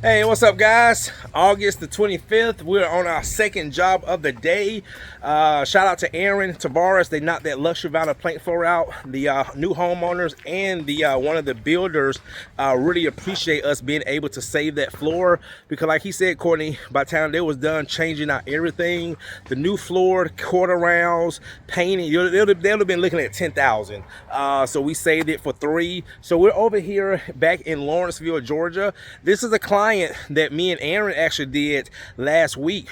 Hey, what's up, guys? August the 25th. We're on our second job of the day. Shout out to Aaron Tavares. They knocked that luxury vinyl plank floor out. The new homeowners and the one of the builders really appreciate us being able to save that floor, because like he said, Courtney, by the time they was done changing out everything, the new floor, quarter rounds, painting, they'll have been looking at 10,000. So we saved it for $3. So we're over here back in Lawrenceville, Georgia. This is a client that me and Aaron actually did last week.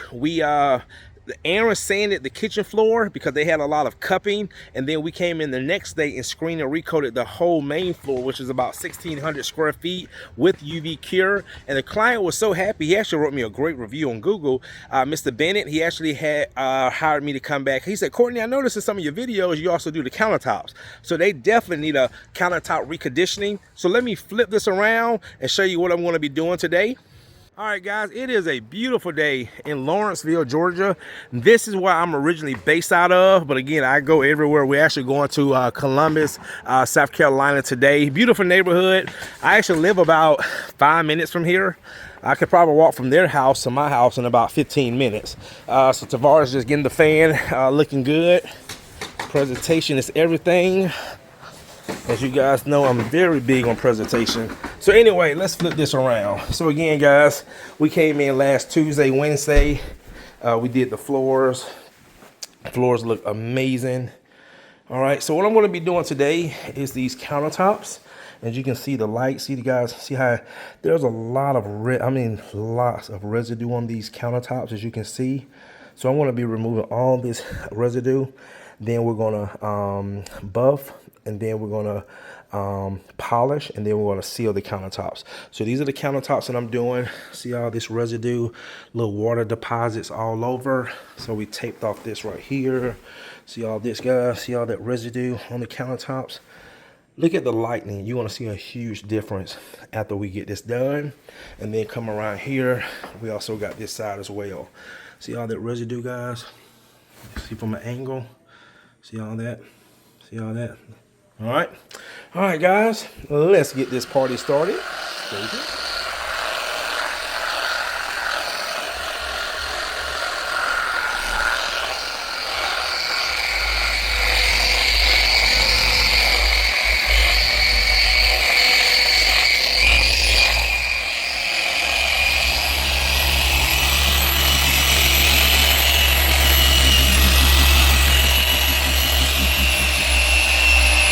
Aaron sanded the kitchen floor because they had a lot of cupping, and then we came in the next day and screened and recoated the whole main floor, which is about 1,600 square feet with UV cure. And the client was so happy, he actually wrote me a great review on Google. Mr. Bennett, he actually had hired me to come back. He said, Courtney, I noticed in some of your videos you also do the countertops, so they definitely need a countertop reconditioning. So let me flip this around and show you what I'm going to be doing today. All right, guys, it is a beautiful day in Lawrenceville, Georgia. This is where I'm originally based out of, but again, I go everywhere. We're actually going to Columbus, South Carolina today. Beautiful neighborhood. I actually live about 5 minutes from here. I could probably walk from their house to my house in about 15 minutes. So Tavares just getting the fan looking good. Presentation is everything. As you guys know, I'm very big on presentation. So anyway, let's flip this around. So again, guys, we came in last Tuesday, Wednesday. We did the floors. Floors look amazing. All right, so what I'm going to be doing today is these countertops. As you can see the light, see the guys, see how there's a lot of lots of residue on these countertops, as you can see. So I'm going to be removing all this residue. Then we're going to buff, and then we're going to polish, and then we're going to seal the countertops. So these are the countertops that I'm doing. See all this residue, little water deposits all over. So we taped off this right here. See all this, guys, see all that residue on the countertops. Look at the lightning. You're going to see a huge difference after we get this done. And then come around here, we also got this side as well. See all that residue, guys? See from an angle? See all that? See all that? All right, guys, let's get this party started.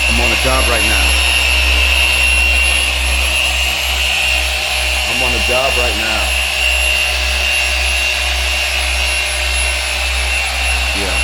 I'm on a job right now. I'm on a job right now. Yeah.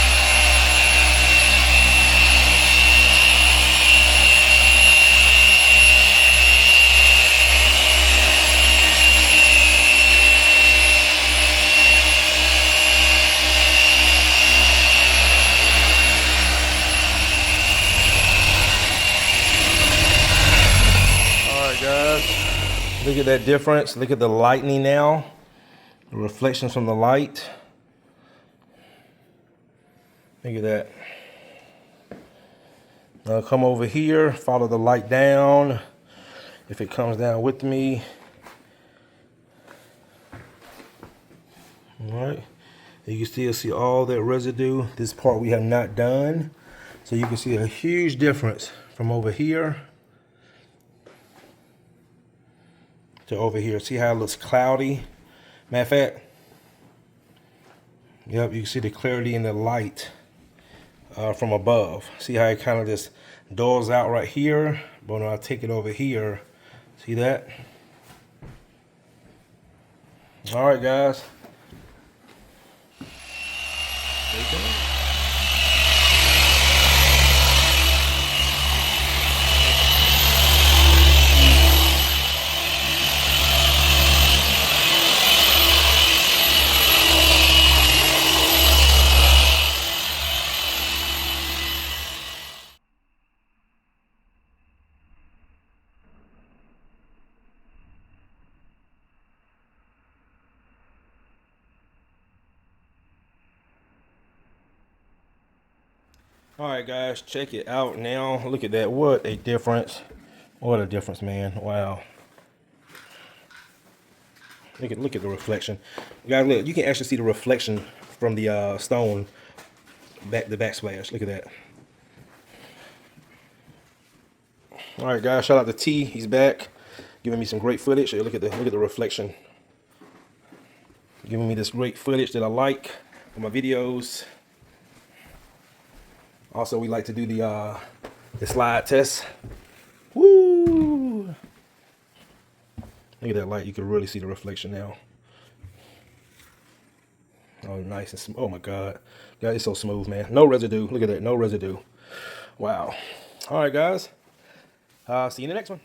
Guys, look at that difference. Look at the lightning now, the reflections from the light. Look at that. Now come over here, follow the light down. If it comes down with me. All right, you can still see all that residue. This part we have not done, so you can see a huge difference from over here to over here. See how it looks cloudy? Matter of fact, yep, you can see the clarity in the light from above. See how it kind of just dulls out right here, but when I take it over here, see that? All right, guys. All right, guys, check it out now. Look at that. What a difference. What a difference, man. Wow. Look at the reflection. Guys, look, you can actually see the reflection from the stone the backsplash. Look at that. All right, guys, shout out to T. He's back, giving me some great footage. Hey, look at the reflection. Giving me this great footage that I like for my videos. Also, we like to do the slide test. Woo! Look at that light. You can really see the reflection now. Oh, nice and smooth. Oh my God, guys, it's so smooth, man. No residue. Look at that. No residue. Wow. All right, guys. See you in the next one.